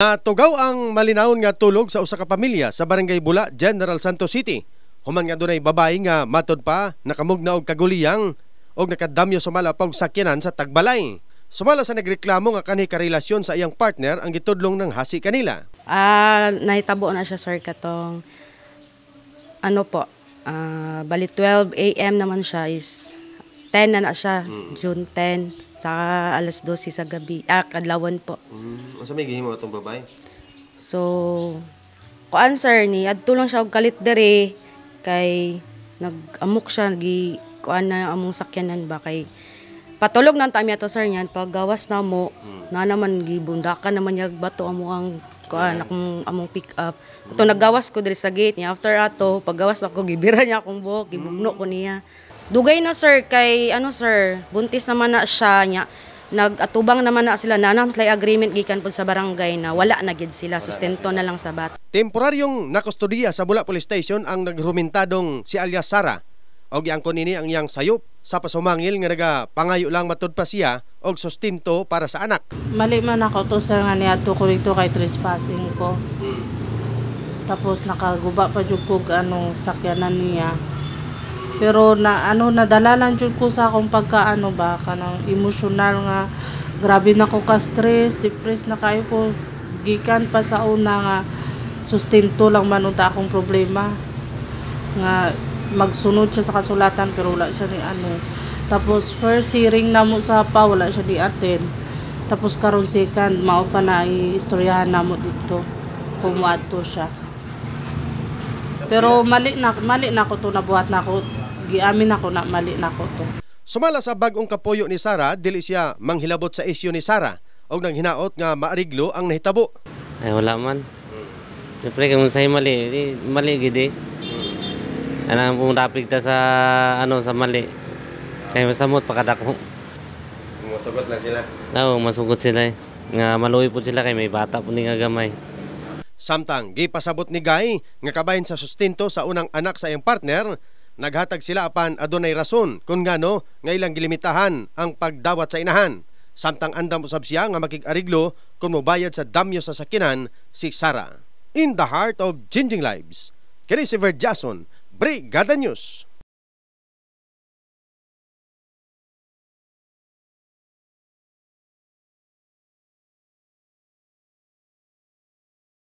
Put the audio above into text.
Natugaw ang malinawon nga tulog sa usa ka pamilya sa Barangay Bula, General Santos City. Human nga dunay babae nga matod pa nakamugna og kaguliyang og nakadamyo sumala pag sakyanan sa Tagbalay. Sumala sa nagreklamo nga kanhi karelasyon sa iyang partner ang gitudlong ng hasi kanila. Nahitabo na siya sir katong bali 12 AM naman siya is 10 na siya, June 10 sa alas 12 sa gabi, kadlawan po. Asa may gihimo atong babae? So, kuan sir ni adto lang siya og kalit dere kay nag-amok siya kuan na among sakyanan ba kay patulog nang tami ato sir niyan pag gawas na mo na naman gibundakan naman yag bato among kuan among pick up. Ito naggawas ko diri sa gate niya after ato paggawas ako gibira niya akong buhok gibugno ko niya. Dugay na sir kay sir buntis naman na siya niya. Nag-atubang naman na sila nanam sila agreement gikan pud sa barangay na wala na gid sila sustento na lang sa bata. Temporaryong nakustodiya sa Bula Police Station ang nagrumentadong si alias Sara og giangkon ini ang iyang sayop sa pasumangil nga nagapangayo lang matud pa siya og sustento para sa anak. Mali man ako to sir nga niadto ko dito kay trespassing ko. Tapos nakaguba pa jud ko sakyanan niya. Pero nadala lang jud ko sa akong kanang emosyonal nga grabe na ko ka stress, depressed na kayo ko gikan pa sa una nga sustento lang man unta akong problema nga magsunod siya sa kasulatan pero wala siya ni Tapos first hearing namo sa pa wala siya di attend. Tapos karon second mao pa na istoryahan namo dito kung moadto siya. Pero mali na ko to nabuhat na ko. Giamin ako na mali na ko to. Sumala sa bagong kapuyo ni Sara, dili siya manghilabot sa isyu ni Sara og nang hinaot nga maariglo ang nahitabo. Ay wala man. Siyempre kung sa'yo mali gidi. Anang pumutapig ta sa sa mali. Kaya masamot pakadako. Masugot na sila. Oo, masugot sila eh. Nga maluwi po sila kay may bata po ni nga gamay. Samtang gipasabot ni Guy nga kabahin sa sustento sa unang anak sa iyang partner, naghatag sila apan adunay rason kung ngano nga ilang gilimitahan ang pagdawat sa inahan. Samtang andam usab siya nga makig-ariglo kung mobayad sa damyo sa sakinan si Sara. In the heart of changing lives, kini si Verjason, Brigada News.